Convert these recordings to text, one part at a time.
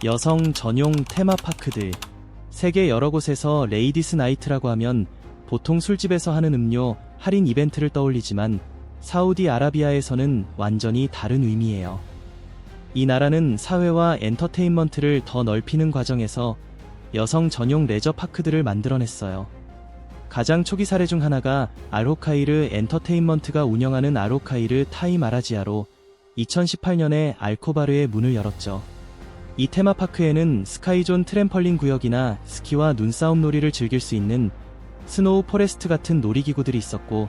여성 전용 테마파크들. 세계 여러 곳에서 레이디스 나이트라고 하면 보통 술집에서 하는 음료 할인 이벤트를 떠올리지만 사우디아라비아에서는 완전히 다른 의미예요. 이 나라는 사회와 엔터테인먼트를 더 넓히는 과정에서 여성 전용 레저 파크들을 만들어냈어요. 가장 초기 사례 중 하나가 알호카이르 엔터테인먼트가 운영하는 알호카이르 타임 아라지아로 2018년에 알코바르의 문을 열었죠. 이 테마파크에는 스카이존 트램펄린 구역이나 스키와 눈싸움 놀이를 즐길 수 있는 스노우 포레스트 같은 놀이기구들이 있었고,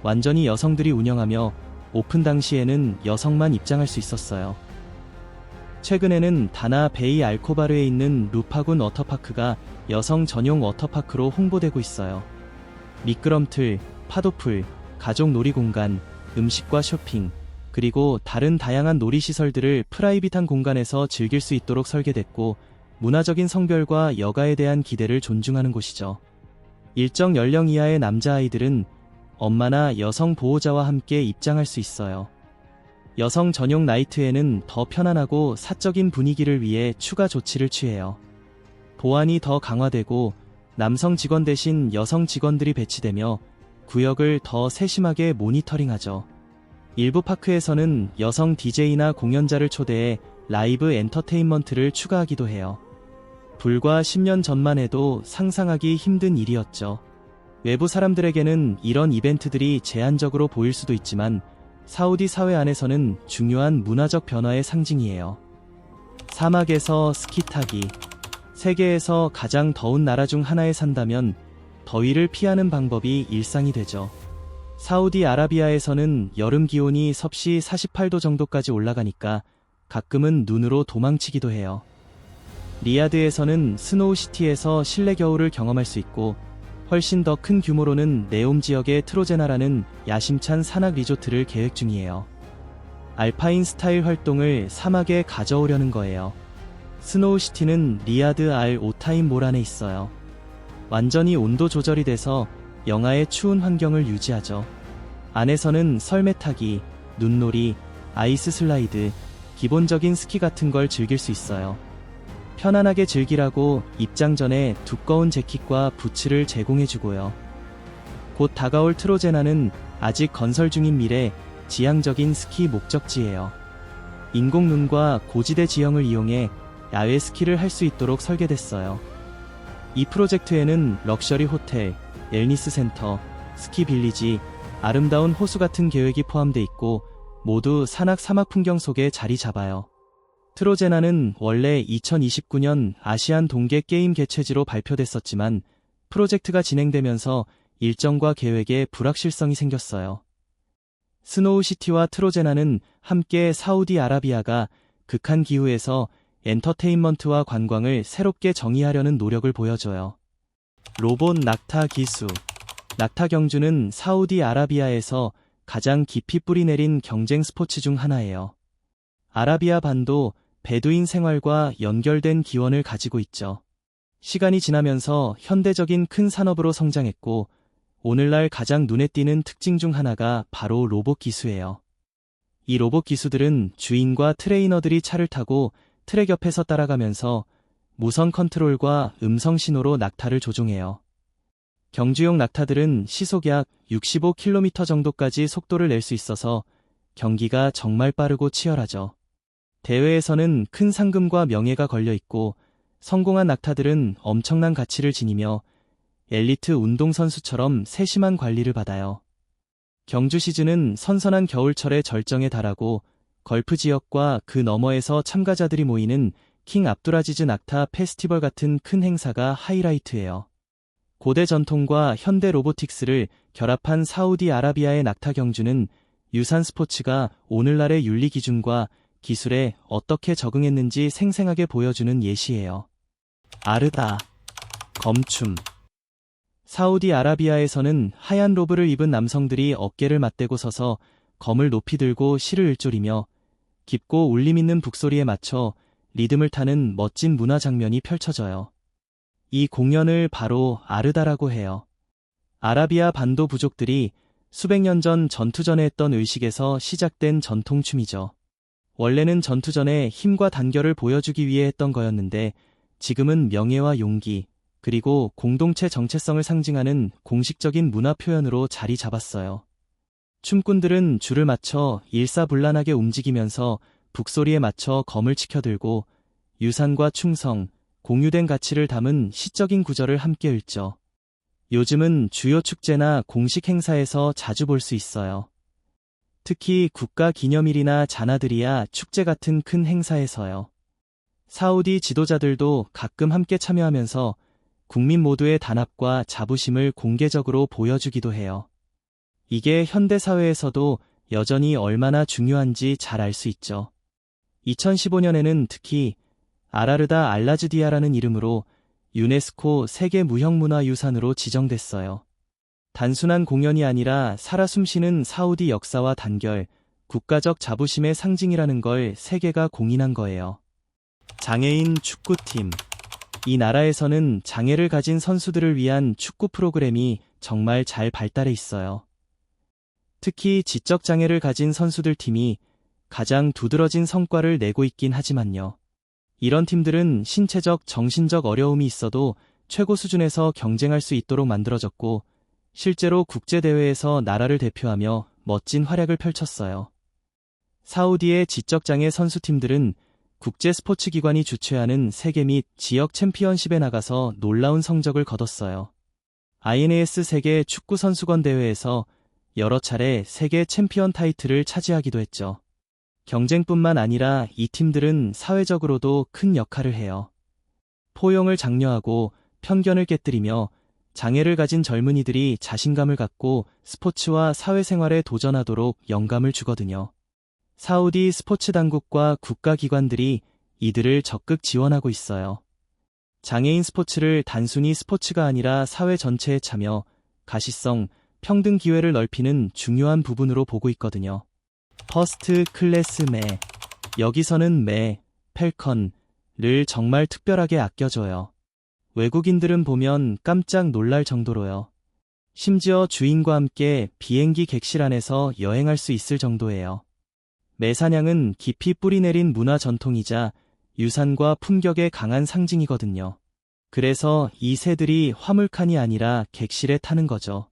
완전히 여성들이 운영하며 오픈 당시에는 여성만 입장할 수 있었어요. 최근에는 다나 베이 알코바르에 있는 루파군 워터파크가 여성 전용 워터파크로 홍보되고 있어요. 미끄럼틀, 파도풀, 가족 놀이공간, 음식과 쇼핑, 그리고 다른 다양한 놀이시설들을 프라이빗한 공간에서 즐길 수 있도록 설계됐고, 문화적인 성별과 여가에 대한 기대를 존중하는 곳이죠. 일정 연령 이하의 남자아이들은 엄마나 여성 보호자와 함께 입장할 수 있어요. 여성 전용 나이트에는 더 편안하고 사적인 분위기를 위해 추가 조치를 취해요. 보안이 더 강화되고 남성 직원 대신 여성 직원들이 배치되며 구역을 더 세심하게 모니터링하죠. 일부 파크에서는 여성 DJ나 공연자를 초대해 라이브 엔터테인먼트를 추가하기도 해요. 불과 10년 전만 해도 상상하기 힘든 일이었죠. 외부 사람들에게는 이런 이벤트들이 제한적으로 보일 수도 있지만 사우디 사회 안에서는 중요한 문화적 변화의 상징이에요. 사막에서 스키 타기. 세계에서 가장 더운 나라 중 하나에 산다면 더위를 피하는 방법이 일상이 되죠. 사우디아라비아에서는 여름 기온이 섭씨 48도 정도까지 올라가니까 가끔은 눈으로 도망치기도 해요. 리야드에서는 스노우시티에서 실내 겨울을 경험할 수 있고, 훨씬 더 큰 규모로는 네옴 지역의 트로제나라는 야심찬 산악 리조트를 계획 중이에요. 알파인 스타일 활동을 사막에 가져오려는 거예요. 스노우시티는 리야드 알 오타임 몰 안에 있어요. 완전히 온도 조절이 돼서 영하의 추운 환경을 유지하죠. 안에서는 설매 타기, 눈놀이, 아이스 슬라이드, 기본적인 스키 같은 걸 즐길 수 있어요. 편안하게 즐기라고 입장 전에 두꺼운 재킷과 부츠를 제공해주고요. 곧 다가올 트로제나는 아직 건설 중인 미래 지향적인 스키 목적지예요. 인공눈과 고지대 지형을 이용해 야외 스키를 할 수 있도록 설계됐어요. 이 프로젝트에는 럭셔리 호텔, 웰니스 센터, 스키 빌리지, 아름다운 호수 같은 계획이 포함돼 있고 모두 산악 사막 풍경 속에 자리 잡아요. 트로제나는 원래 2029년 아시안 동계 게임 개최지로 발표됐었지만 프로젝트가 진행되면서 일정과 계획에 불확실성이 생겼어요. 스노우시티와 트로제나는 함께 사우디아라비아가 극한 기후에서 엔터테인먼트와 관광을 새롭게 정의하려는 노력을 보여줘요. 로봇 낙타 기수. 낙타 경주는 사우디아라비아에서 가장 깊이 뿌리 내린 경쟁 스포츠 중 하나예요. 아라비아 반도 베두인 생활과 연결된 기원을 가지고 있죠. 시간이 지나면서 현대적인 큰 산업으로 성장했고, 오늘날 가장 눈에 띄는 특징 중 하나가 바로 로봇 기수예요. 이 로봇 기수들은 주인과 트레이너들이 차를 타고 트랙 옆에서 따라가면서 무선 컨트롤과 음성 신호로 낙타를 조종해요. 경주용 낙타들은 시속 약 65km 정도까지 속도를 낼 수 있어서 경기가 정말 빠르고 치열하죠. 대회에서는 큰 상금과 명예가 걸려 있고, 성공한 낙타들은 엄청난 가치를 지니며 엘리트 운동선수처럼 세심한 관리를 받아요. 경주 시즌은 선선한 겨울철의 절정에 달하고, 걸프 지역과 그 너머에서 참가자들이 모이는 킹 압두라지즈 낙타 페스티벌 같은 큰 행사가 하이라이트예요. 고대 전통과 현대 로보틱스를 결합한 사우디아라비아의 낙타 경주는 유산 스포츠가 오늘날의 윤리 기준과 기술에 어떻게 적응했는지 생생하게 보여주는 예시예요. 아르다. 검춤. 사우디아라비아에서는 하얀 로브를 입은 남성들이 어깨를 맞대고 서서 검을 높이 들고 시를 읊조리며 깊고 울림 있는 북소리에 맞춰 리듬을 타는 멋진 문화 장면이 펼쳐져요. 이 공연을 바로 아르다라고 해요. 아라비아 반도 부족들이 수백 년 전 전투전에 했던 의식에서 시작된 전통춤이죠. 원래는 전투 전에 힘과 단결을 보여주기 위해 했던 거였는데 지금은 명예와 용기, 그리고 공동체 정체성을 상징하는 공식적인 문화 표현으로 자리 잡았어요. 춤꾼들은 줄을 맞춰 일사불란하게 움직이면서 북소리에 맞춰 검을 치켜들고 유산과 충성, 공유된 가치를 담은 시적인 구절을 함께 읽죠. 요즘은 주요 축제나 공식 행사에서 자주 볼 수 있어요. 특히 국가 기념일이나 자나드리아 축제 같은 큰 행사에서요. 사우디 지도자들도 가끔 함께 참여하면서 국민 모두의 단합과 자부심을 공개적으로 보여주기도 해요. 이게 현대 사회에서도 여전히 얼마나 중요한지 잘 알 수 있죠. 2015년에는 특히 아라르다 알라즈디아라는 이름으로 유네스코 세계 무형문화유산으로 지정됐어요. 단순한 공연이 아니라 살아 숨쉬는 사우디 역사와 단결, 국가적 자부심의 상징이라는 걸 세계가 공인한 거예요. 장애인 축구팀. 이 나라에서는 장애를 가진 선수들을 위한 축구 프로그램이 정말 잘 발달해 있어요. 특히 지적 장애를 가진 선수들 팀이 가장 두드러진 성과를 내고 있긴 하지만요. 이런 팀들은 신체적, 정신적 어려움이 있어도 최고 수준에서 경쟁할 수 있도록 만들어졌고 실제로 국제대회에서 나라를 대표하며 멋진 활약을 펼쳤어요. 사우디의 지적장애 선수팀들은 국제 스포츠 기관이 주최하는 세계 및 지역 챔피언십에 나가서 놀라운 성적을 거뒀어요. INAS 세계 축구 선수권 대회에서 여러 차례 세계 챔피언 타이틀을 차지하기도 했죠. 경쟁뿐만 아니라 이 팀들은 사회적으로도 큰 역할을 해요. 포용을 장려하고 편견을 깨뜨리며 장애를 가진 젊은이들이 자신감을 갖고 스포츠와 사회생활에 도전하도록 영감을 주거든요. 사우디 스포츠 당국과 국가기관들이 이들을 적극 지원하고 있어요. 장애인 스포츠를 단순히 스포츠가 아니라 사회 전체에 참여, 가시성, 평등 기회를 넓히는 중요한 부분으로 보고 있거든요. 퍼스트 클래스 매. 여기서는 매, 펠컨을 정말 특별하게 아껴줘요. 외국인들은 보면 깜짝 놀랄 정도로요. 심지어 주인과 함께 비행기 객실 안에서 여행할 수 있을 정도예요. 매사냥은 깊이 뿌리내린 문화 전통이자 유산과 품격의 강한 상징이거든요. 그래서 이 새들이 화물칸이 아니라 객실에 타는 거죠.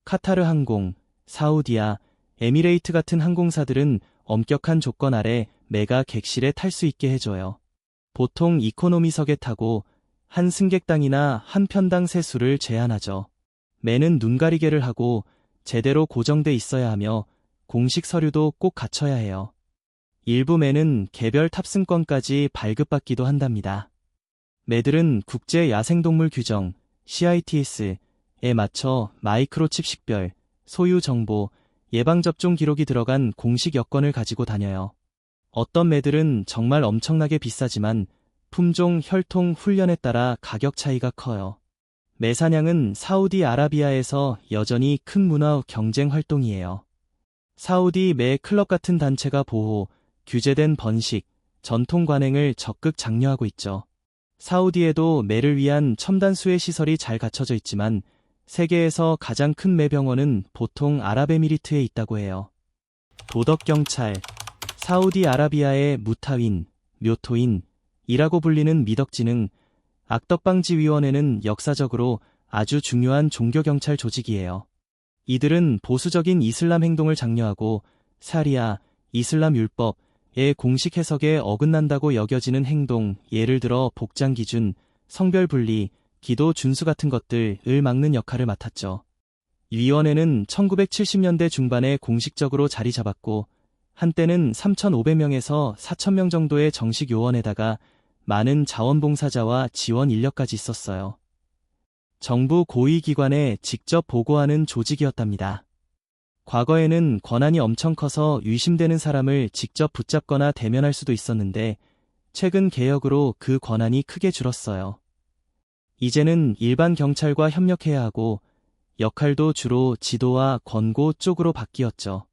카타르 항공, 사우디아, 에미레이트 같은 항공사들은 엄격한 조건 아래 매가 객실에 탈 수 있게 해줘요. 보통 이코노미석에 타고 한 승객당이나 한 편당 세수를 제한하죠. 매는 눈가리개를 하고 제대로 고정돼 있어야 하며 공식 서류도 꼭 갖춰야 해요. 일부 매는 개별 탑승권까지 발급받기도 한답니다. 매들은 국제 야생동물 규정 CITES에 맞춰 마이크로칩 식별, 소유 정보, 예방접종 기록이 들어간 공식 여권을 가지고 다녀요. 어떤 매들은 정말 엄청나게 비싸지만 품종, 혈통, 훈련에 따라 가격 차이가 커요. 매사냥은 사우디아라비아에서 여전히 큰 문화 경쟁 활동이에요. 사우디 매 클럽 같은 단체가 보호, 규제된 번식, 전통 관행을 적극 장려하고 있죠. 사우디에도 매를 위한 첨단 수혜 시설이 잘 갖춰져 있지만 세계에서 가장 큰 매병원은 보통 아랍에미리트에 있다고 해요. 도덕경찰. 사우디아라비아의 무타윈, 묘토인, 이라고 불리는 미덕지능, 악덕방지위원회는 역사적으로 아주 중요한 종교경찰 조직이에요. 이들은 보수적인 이슬람 행동을 장려하고 사리아, 이슬람 율법의 공식 해석에 어긋난다고 여겨지는 행동, 예를 들어 복장 기준, 성별 분리, 기도 준수 같은 것들을 막는 역할을 맡았죠. 위원회는 1970년대 중반에 공식적으로 자리 잡았고 한때는 3,500명에서 4,000명 정도의 정식 요원에다가 많은 자원봉사자와 지원 인력까지 있었어요. 정부 고위기관에 직접 보고하는 조직이었답니다. 과거에는 권한이 엄청 커서 의심되는 사람을 직접 붙잡거나 대면할 수도 있었는데 최근 개혁으로 그 권한이 크게 줄었어요. 이제는 일반 경찰과 협력해야 하고 역할도 주로 지도와 권고 쪽으로 바뀌었죠.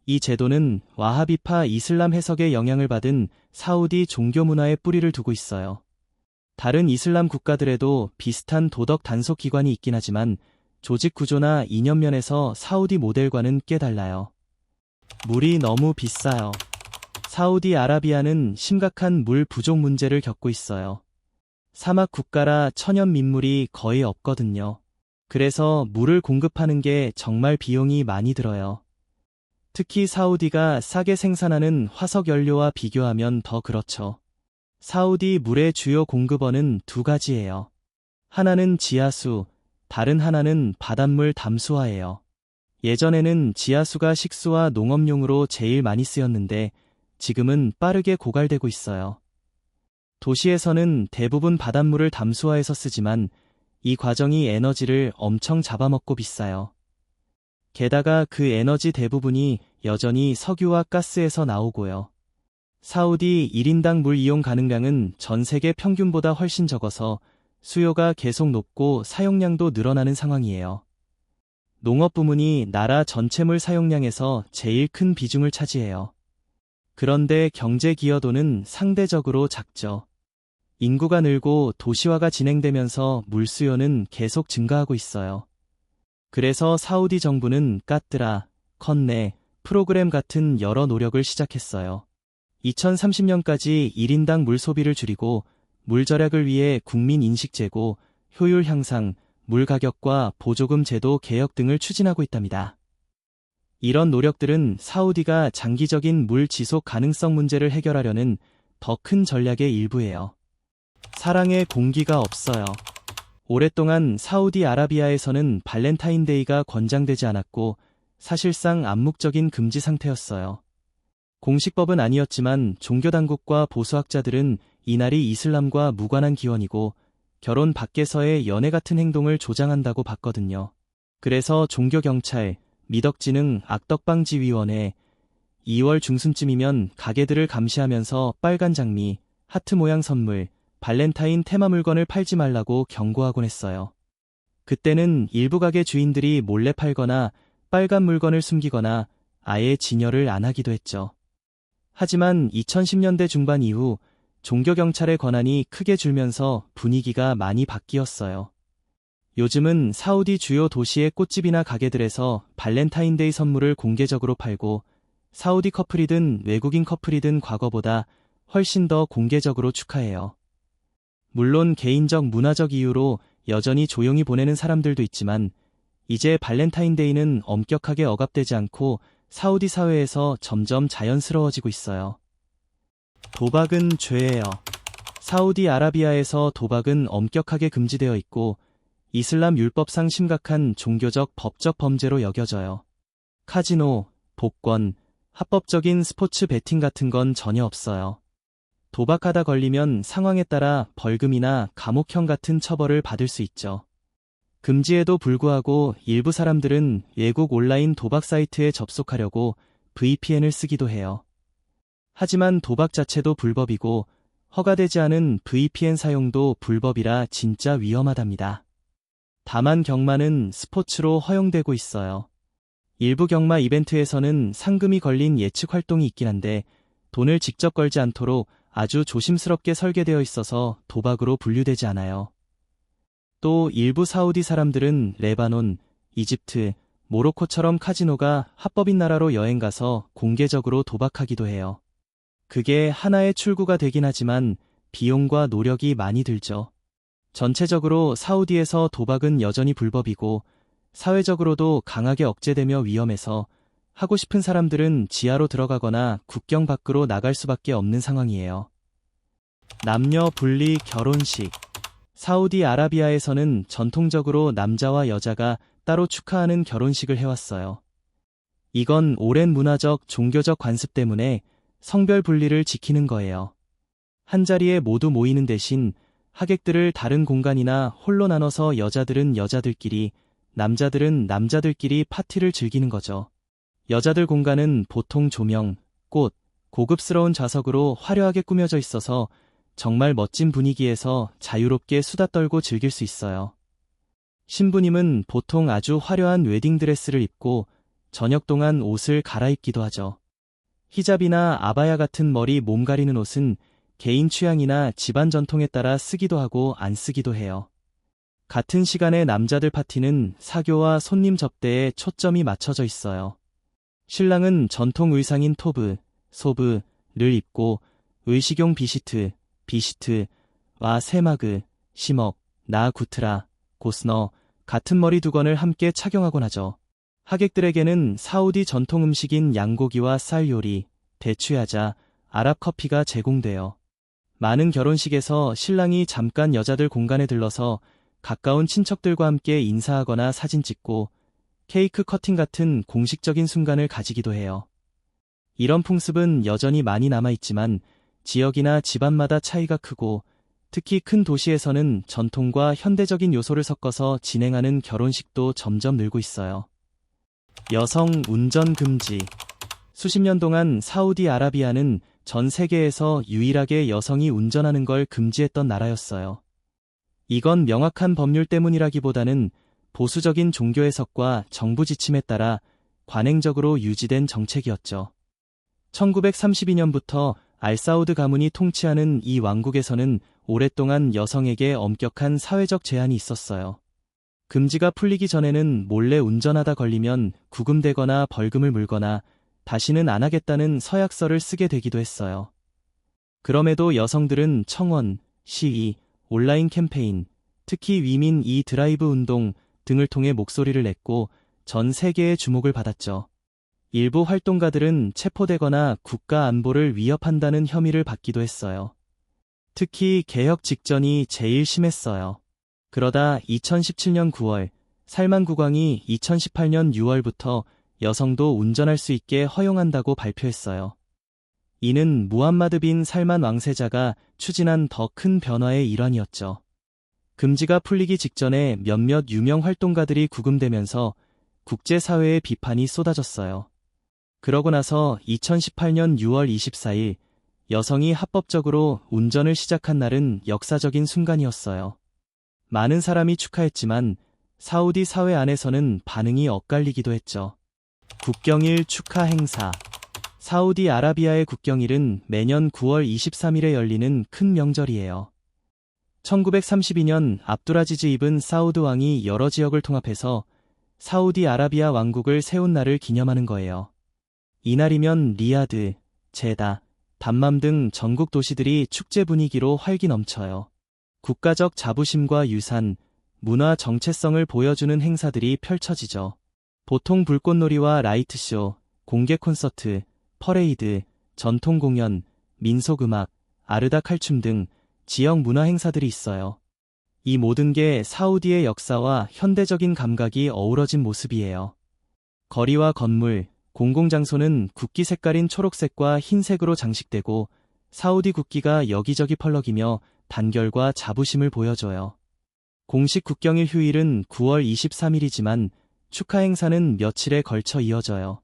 이 제도는 와하비파 이슬람 해석에 영향을 받은 사우디 종교 문화에 뿌리를 두고 있어요. 다른 이슬람 국가들에도 비슷한 도덕 단속 기관이 있긴 하지만 조직 구조나 이념면에서 사우디 모델과는 꽤 달라요. 물이 너무 비싸요. 사우디아라비아는 심각한 물 부족 문제를 겪고 있어요. 사막 국가라 천연 민물이 거의 없거든요. 그래서 물을 공급하는 게 정말 비용이 많이 들어요. 특히 사우디가 싸게 생산하는 화석 연료와 비교하면 더 그렇죠. 사우디 물의 주요 공급원은 두 가지예요. 하나는 지하수, 다른 하나는 바닷물 담수화예요. 예전에는 지하수가 식수와 농업용으로 제일 많이 쓰였는데 지금은 빠르게 고갈되고 있어요. 도시에서는 대부분 바닷물을 담수화해서 쓰지만 이 과정이 에너지를 엄청 잡아먹고 비싸요. 게다가 그 에너지 대부분이 여전히 석유와 가스에서 나오고요. 사우디 1인당 물 이용 가능량은 전 세계 평균보다 훨씬 적어서 수요가 계속 높고 사용량도 늘어나는 상황이에요. 농업 부문이 나라 전체 물 사용량에서 제일 큰 비중을 차지해요. 그런데 경제 기여도는 상대적으로 작죠. 인구가 늘고 도시화가 진행되면서 물 수요는 계속 증가하고 있어요. 그래서 사우디 정부는 까뜨라, 컨네, 프로그램 같은 여러 노력을 시작했어요. 2030년까지 1인당 물 소비를 줄이고 물 절약을 위해 국민 인식 제고, 효율 향상, 물 가격과 보조금 제도 개혁 등을 추진하고 있답니다. 이런 노력들은 사우디가 장기적인 물 지속 가능성 문제를 해결하려는 더 큰 전략의 일부예요. 사랑의 공기가 없어요. 오랫동안 사우디아라비아에서는 발렌타인데이가 권장되지 않았고 사실상 암묵적인 금지 상태였어요. 공식법은 아니었지만 종교당국과 보수학자들은 이날이 이슬람과 무관한 기원이고 결혼 밖에서의 연애 같은 행동을 조장한다고 봤거든요. 그래서 종교경찰, 미덕지능 악덕방지위원회 2월 중순쯤이면 가게들을 감시하면서 빨간 장미, 하트 모양 선물, 발렌타인 테마 물건을 팔지 말라고 경고하곤 했어요. 그때는 일부 가게 주인들이 몰래 팔거나 빨간 물건을 숨기거나 아예 진열을 안 하기도 했죠. 하지만 2010년대 중반 이후 종교경찰의 권한이 크게 줄면서 분위기가 많이 바뀌었어요. 요즘은 사우디 주요 도시의 꽃집이나 가게들에서 발렌타인데이 선물을 공개적으로 팔고 사우디 커플이든 외국인 커플이든 과거보다 훨씬 더 공개적으로 축하해요. 물론 개인적 문화적 이유로 여전히 조용히 보내는 사람들도 있지만 이제 발렌타인데이는 엄격하게 억압되지 않고 사우디 사회에서 점점 자연스러워지고 있어요. 도박은 죄예요. 사우디아라비아에서 도박은 엄격하게 금지되어 있고 이슬람 율법상 심각한 종교적 법적 범죄로 여겨져요. 카지노, 복권, 합법적인 스포츠 베팅 같은 건 전혀 없어요. 도박하다 걸리면 상황에 따라 벌금이나 감옥형 같은 처벌을 받을 수 있죠. 금지에도 불구하고 일부 사람들은 외국 온라인 도박 사이트에 접속하려고 VPN을 쓰기도 해요. 하지만 도박 자체도 불법이고 허가되지 않은 VPN 사용도 불법이라 진짜 위험하답니다. 다만 경마는 스포츠로 허용되고 있어요. 일부 경마 이벤트에서는 상금이 걸린 예측 활동이 있긴 한데 돈을 직접 걸지 않도록 아주 조심스럽게 설계되어 있어서 도박으로 분류되지 않아요. 또 일부 사우디 사람들은 레바논, 이집트, 모로코처럼 카지노가 합법인 나라로 여행가서 공개적으로 도박하기도 해요. 그게 하나의 출구가 되긴 하지만 비용과 노력이 많이 들죠. 전체적으로 사우디에서 도박은 여전히 불법이고 사회적으로도 강하게 억제되며 위험해서 하고 싶은 사람들은 지하로 들어가거나 국경 밖으로 나갈 수밖에 없는 상황이에요. 남녀 분리 결혼식. 사우디아라비아에서는 전통적으로 남자와 여자가 따로 축하하는 결혼식을 해왔어요. 이건 오랜 문화적, 종교적 관습 때문에 성별 분리를 지키는 거예요. 한자리에 모두 모이는 대신 하객들을 다른 공간이나 홀로 나눠서 여자들은 여자들끼리, 남자들은 남자들끼리 파티를 즐기는 거죠. 여자들 공간은 보통 조명, 꽃, 고급스러운 좌석으로 화려하게 꾸며져 있어서 정말 멋진 분위기에서 자유롭게 수다 떨고 즐길 수 있어요. 신부님은 보통 아주 화려한 웨딩드레스를 입고 저녁 동안 옷을 갈아입기도 하죠. 히잡이나 아바야 같은 머리 몸 가리는 옷은 개인 취향이나 집안 전통에 따라 쓰기도 하고 안 쓰기도 해요. 같은 시간에 남자들 파티는 사교와 손님 접대에 초점이 맞춰져 있어요. 신랑은 전통 의상인 토브, 소브, 입고 의식용 비시트와 세마그, 시먹, 나구트라, 고스너 같은 머리 두건을 함께 착용하곤 하죠. 하객들에게는 사우디 전통 음식인 양고기와 쌀 요리, 대추야자, 아랍 커피가 제공돼요. 많은 결혼식에서 신랑이 잠깐 여자들 공간에 들러서 가까운 친척들과 함께 인사하거나 사진 찍고 케이크 커팅 같은 공식적인 순간을 가지기도 해요. 이런 풍습은 여전히 많이 남아있지만 지역이나 집안마다 차이가 크고 특히 큰 도시에서는 전통과 현대적인 요소를 섞어서 진행하는 결혼식도 점점 늘고 있어요. 여성 운전 금지. 수십 년 동안 사우디아라비아는 전 세계에서 유일하게 여성이 운전하는 걸 금지했던 나라였어요. 이건 명확한 법률 때문이라기보다는 보수적인 종교 해석과 정부 지침에 따라 관행적으로 유지된 정책이었죠. 1932년부터 알사우드 가문이 통치하는 이 왕국에서는 오랫동안 여성에게 엄격한 사회적 제한이 있었어요. 금지가 풀리기 전에는 몰래 운전하다 걸리면 구금되거나 벌금을 물거나 다시는 안 하겠다는 서약서를 쓰게 되기도 했어요. 그럼에도 여성들은 청원, 시위, 온라인 캠페인, 특히 위민 드라이브 운동 등을 통해 목소리를 냈고 전 세계의 주목을 받았죠. 일부 활동가들은 체포되거나 국가 안보를 위협한다는 혐의를 받기도 했어요. 특히 개혁 직전이 제일 심했어요. 그러다 2017년 9월, 살만 국왕이 2018년 6월부터 여성도 운전할 수 있게 허용한다고 발표했어요. 이는 무함마드 빈 살만 왕세자가 추진한 더 큰 변화의 일환이었죠. 금지가 풀리기 직전에 몇몇 유명 활동가들이 구금되면서 국제사회의 비판이 쏟아졌어요. 그러고 나서 2018년 6월 24일, 여성이 합법적으로 운전을 시작한 날은 역사적인 순간이었어요. 많은 사람이 축하했지만 사우디 사회 안에서는 반응이 엇갈리기도 했죠. 국경일 축하 행사. 사우디아라비아의 국경일은 매년 9월 23일에 열리는 큰 명절이에요. 1932년 압두라지즈 이븐 사우드 왕이 여러 지역을 통합해서 사우디아라비아 왕국을 세운 날을 기념하는 거예요. 이날이면 리야드, 제다, 담맘 등 전국 도시들이 축제 분위기로 활기 넘쳐요. 국가적 자부심과 유산, 문화 정체성을 보여주는 행사들이 펼쳐지죠. 보통 불꽃놀이와 라이트쇼, 공개 콘서트, 퍼레이드, 전통 공연, 민속음악, 아르다 칼춤 등 지역 문화 행사들이 있어요. 이 모든 게 사우디의 역사와 현대적인 감각이 어우러진 모습이에요. 거리와 건물, 공공장소는 국기 색깔인 초록색과 흰색으로 장식되고 사우디 국기가 여기저기 펄럭이며 단결과 자부심을 보여줘요. 공식 국경일 휴일은 9월 23일이지만 축하 행사는 며칠에 걸쳐 이어져요.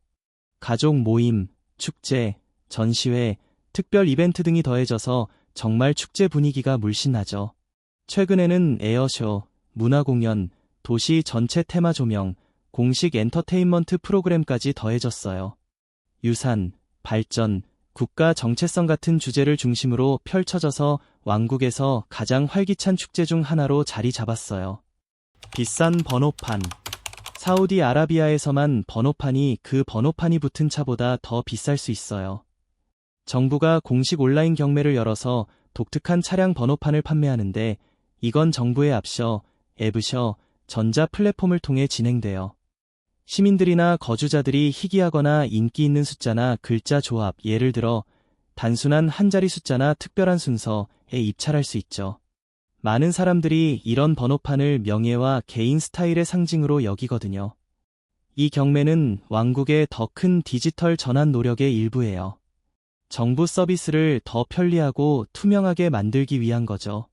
가족 모임, 축제, 전시회, 특별 이벤트 등이 더해져서 정말 축제 분위기가 물씬 나죠. 최근에는 에어쇼, 문화공연, 도시 전체 테마 조명, 공식 엔터테인먼트 프로그램까지 더해졌어요. 유산, 발전, 국가 정체성 같은 주제를 중심으로 펼쳐져서 왕국에서 가장 활기찬 축제 중 하나로 자리 잡았어요. 비싼 번호판. 사우디아라비아에서만 번호판이 그 번호판이 붙은 차보다 더 비쌀 수 있어요. 정부가 공식 온라인 경매를 열어서 독특한 차량 번호판을 판매하는데 이건 정부에 앞서 앱이셔 전자 플랫폼을 통해 진행돼요. 시민들이나 거주자들이 희귀하거나 인기 있는 숫자나 글자 조합, 예를 들어 단순한 한 자리 숫자나 특별한 순서에 입찰할 수 있죠. 많은 사람들이 이런 번호판을 명예와 개인 스타일의 상징으로 여기거든요. 이 경매는 왕국의 더 큰 디지털 전환 노력의 일부예요. 정부 서비스를 더 편리하고 투명하게 만들기 위한 거죠.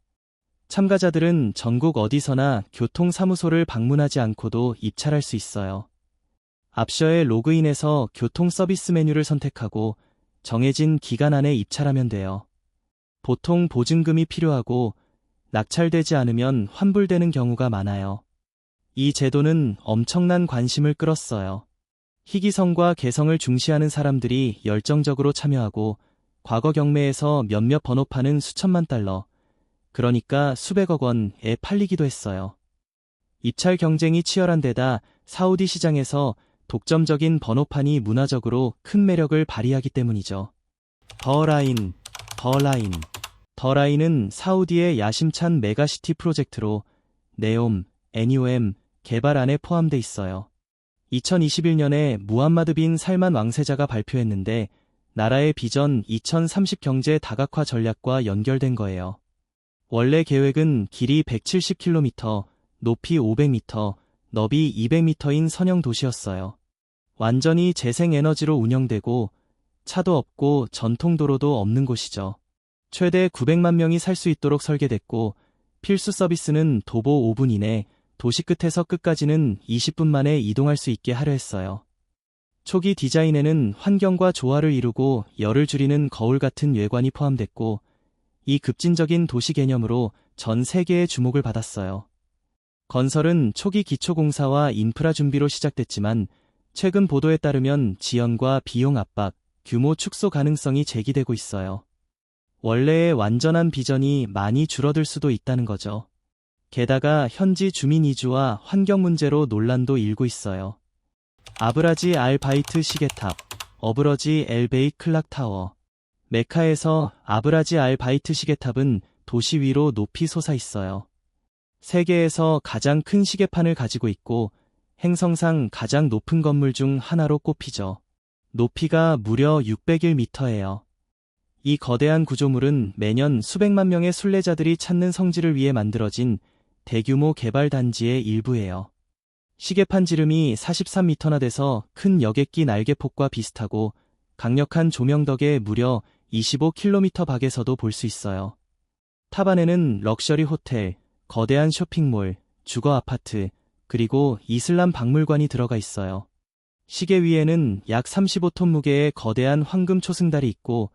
참가자들은 전국 어디서나 교통사무소를 방문하지 않고도 입찰할 수 있어요. 앞셔에 로그인해서 교통 서비스 메뉴를 선택하고 정해진 기간 안에 입찰하면 돼요. 보통 보증금이 필요하고 낙찰되지 않으면 환불되는 경우가 많아요. 이 제도는 엄청난 관심을 끌었어요. 희귀성과 개성을 중시하는 사람들이 열정적으로 참여하고 과거 경매에서 몇몇 번호판은 수천만 달러, 그러니까 수백억 원에 팔리기도 했어요. 입찰 경쟁이 치열한 데다 사우디 시장에서 독점적인 번호판이 문화적으로 큰 매력을 발휘하기 때문이죠. 더라인, 더라인. 더라인은 사우디의 야심찬 메가시티 프로젝트로 네옴, NUM 개발안에 포함돼 있어요. 2021년에 무함마드 빈 살만 왕세자가 발표했는데 나라의 비전 2030 경제 다각화 전략과 연결된 거예요. 원래 계획은 길이 170km, 높이 500m, 너비 200m인 선형 도시였어요. 완전히 재생에너지로 운영되고 차도 없고 전통도로도 없는 곳이죠. 최대 900만 명이 살 수 있도록 설계됐고 필수 서비스는 도보 5분 이내, 도시 끝에서 끝까지는 20분 만에 이동할 수 있게 하려 했어요. 초기 디자인에는 환경과 조화를 이루고 열을 줄이는 거울 같은 외관이 포함됐고 이 급진적인 도시 개념으로 전 세계의 주목을 받았어요. 건설은 초기 기초공사와 인프라 준비로 시작됐지만 최근 보도에 따르면 지연과 비용 압박, 규모 축소 가능성이 제기되고 있어요. 원래의 완전한 비전이 많이 줄어들 수도 있다는 거죠. 게다가 현지 주민 이주와 환경 문제로 논란도 일고 있어요. 아브라지 알 바이트 시계탑, 어브러지 엘 베이트 클락 타워. 메카에서 아브라지 알 바이트 시계탑은 도시 위로 높이 솟아 있어요. 세계에서 가장 큰 시계판을 가지고 있고 행성상 가장 높은 건물 중 하나로 꼽히죠. 높이가 무려 601m예요. 이 거대한 구조물은 매년 수백만 명의 순례자들이 찾는 성지를 위해 만들어진 대규모 개발 단지의 일부예요. 시계판 지름이 43m나 돼서 큰 여객기 날개폭과 비슷하고 강력한 조명 덕에 무려 25km 밖에서도 볼 수 있어요. 탑 안에는 럭셔리 호텔, 거대한 쇼핑몰, 주거 아파트, 그리고 이슬람 박물관이 들어가 있어요. 시계 위에는 약 35톤 무게의 거대한 황금 초승달이 있고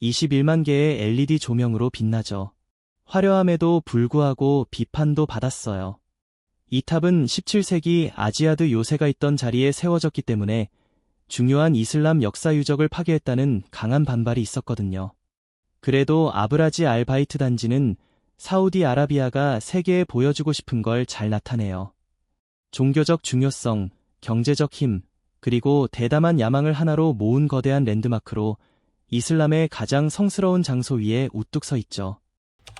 21만 개의 LED 조명으로 빛나죠. 화려함에도 불구하고 비판도 받았어요. 이 탑은 17세기 아지아드 요새가 있던 자리에 세워졌기 때문에 중요한 이슬람 역사 유적을 파괴했다는 강한 반발이 있었거든요. 그래도 아브라지 알 바이트 단지는 사우디아라비아가 세계에 보여주고 싶은 걸 잘 나타내요. 종교적 중요성, 경제적 힘, 그리고 대담한 야망을 하나로 모은 거대한 랜드마크로 이슬람의 가장 성스러운 장소 위에 우뚝 서 있죠.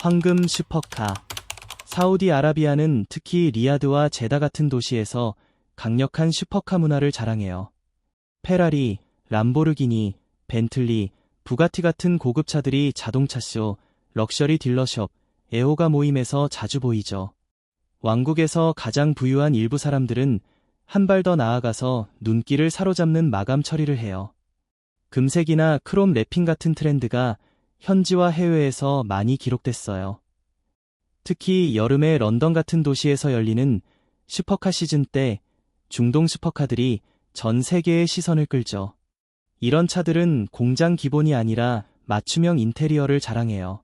황금 슈퍼카. 사우디아라비아는 특히 리야드와 제다 같은 도시에서 강력한 슈퍼카 문화를 자랑해요. 페라리, 람보르기니, 벤틀리, 부가티 같은 고급차들이 자동차쇼, 럭셔리 딜러숍, 애호가 모임에서 자주 보이죠. 왕국에서 가장 부유한 일부 사람들은 한 발 더 나아가서 눈길을 사로잡는 마감 처리를 해요. 금색이나 크롬 래핑 같은 트렌드가 현지와 해외에서 많이 기록됐어요. 특히 여름에 런던 같은 도시에서 열리는 슈퍼카 시즌 때 중동 슈퍼카들이 전 세계의 시선을 끌죠. 이런 차들은 공장 기본이 아니라 맞춤형 인테리어를 자랑해요.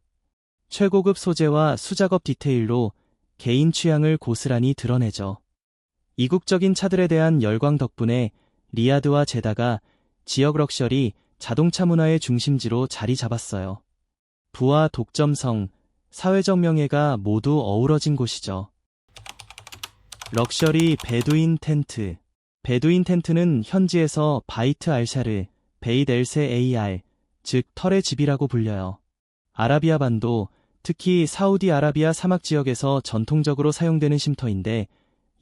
최고급 소재와 수작업 디테일로 개인 취향을 고스란히 드러내죠. 이국적인 차들에 대한 열광 덕분에 리야드와 제다가 지역 럭셔리, 자동차 문화의 중심지로 자리 잡았어요. 부와 독점성, 사회적 명예가 모두 어우러진 곳이죠. 럭셔리 베두인 텐트. 베두인 텐트는 현지에서 바이트 알샤르, 베이드 엘세 AR, 즉 털의 집이라고 불려요. 아라비아 반도, 특히 사우디아라비아 사막 지역에서 전통적으로 사용되는 쉼터인데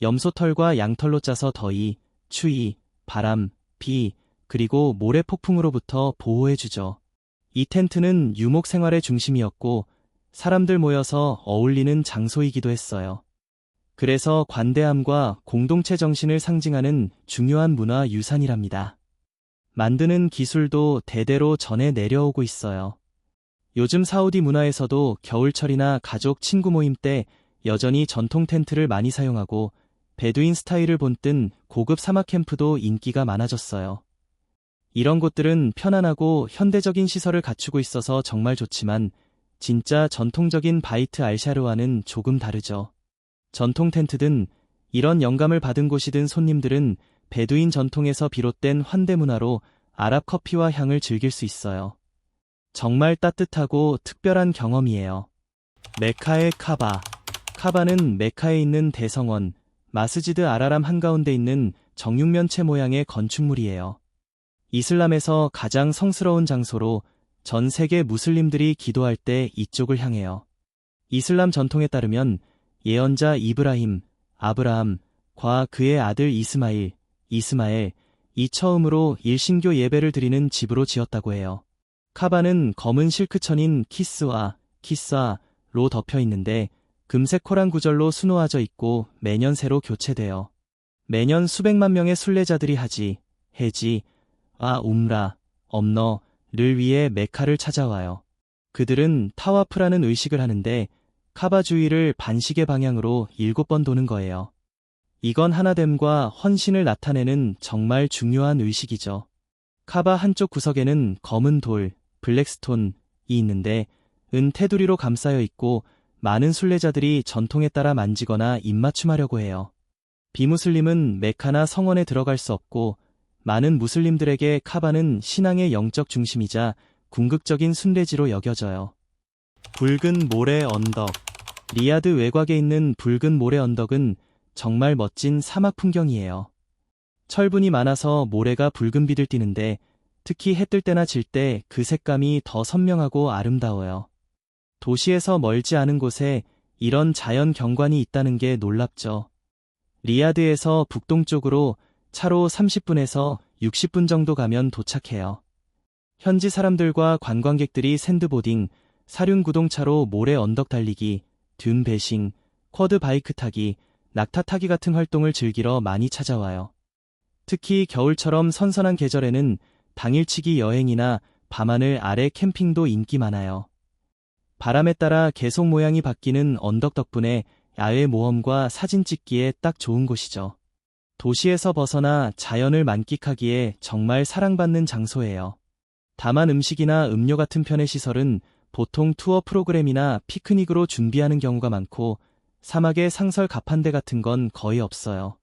염소털과 양털로 짜서 더위, 추위, 바람, 비, 그리고 모래 폭풍으로부터 보호해주죠. 이 텐트는 유목 생활의 중심이었고 사람들 모여서 어울리는 장소이기도 했어요. 그래서 관대함과 공동체 정신을 상징하는 중요한 문화 유산이랍니다. 만드는 기술도 대대로 전해 내려오고 있어요. 요즘 사우디 문화에서도 겨울철이나 가족 친구 모임 때 여전히 전통 텐트를 많이 사용하고 베두인 스타일을 본뜬 고급 사막 캠프도 인기가 많아졌어요. 이런 곳들은 편안하고 현대적인 시설을 갖추고 있어서 정말 좋지만 진짜 전통적인 바이트 알샤르와는 조금 다르죠. 전통 텐트든 이런 영감을 받은 곳이든 손님들은 베두인 전통에서 비롯된 환대 문화로 아랍 커피와 향을 즐길 수 있어요. 정말 따뜻하고 특별한 경험이에요. 메카의 카바. 카바는 메카에 있는 대성원, 마스지드 알아람 한가운데 있는 정육면체 모양의 건축물이에요. 이슬람에서 가장 성스러운 장소로 전 세계 무슬림들이 기도할 때 이쪽을 향해요. 이슬람 전통에 따르면 예언자 이브라힘, 아브라함과 그의 아들 이스마엘, 이 처음으로 일신교 예배를 드리는 집으로 지었다고 해요. 카바는 검은 실크천인 키스와로 덮여 있는데 금색 코란 구절로 수놓아져 있고 매년 새로 교체돼요. 매년 수백만 명의 순례자들이 엄러를 위해 메카를 찾아와요. 그들은 타와프라는 의식을 하는데 카바 주위를 반시계 방향으로 7번 도는 거예요. 이건 하나됨과 헌신을 나타내는 정말 중요한 의식이죠. 카바 한쪽 구석에는 검은 돌, 블랙스톤이 있는데 은 테두리로 감싸여 있고 많은 순례자들이 전통에 따라 만지거나 입맞춤하려고 해요. 비무슬림은 메카나 성원에 들어갈 수 없고 많은 무슬림들에게 카바는 신앙의 영적 중심이자 궁극적인 순례지로 여겨져요. 붉은 모래 언덕. 리야드 외곽에 있는 붉은 모래 언덕은 정말 멋진 사막 풍경이에요. 철분이 많아서 모래가 붉은 빛을 띠는데 특히 해 뜰 때나 질 때 그 색감이 더 선명하고 아름다워요. 도시에서 멀지 않은 곳에 이런 자연 경관이 있다는 게 놀랍죠. 리야드에서 북동쪽으로 차로 30분에서 60분 정도 가면 도착해요. 현지 사람들과 관광객들이 샌드보딩, 사륜구동차로 모래 언덕 달리기, 듄 배싱, 쿼드 바이크 타기, 낙타 타기 같은 활동을 즐기러 많이 찾아와요. 특히 겨울처럼 선선한 계절에는 당일치기 여행이나 밤하늘 아래 캠핑도 인기 많아요. 바람에 따라 계속 모양이 바뀌는 언덕 덕분에 야외 모험과 사진 찍기에 딱 좋은 곳이죠. 도시에서 벗어나 자연을 만끽하기에 정말 사랑받는 장소예요. 다만 음식이나 음료 같은 편의 시설은 보통 투어 프로그램이나 피크닉으로 준비하는 경우가 많고 사막의 상설 가판대 같은 건 거의 없어요.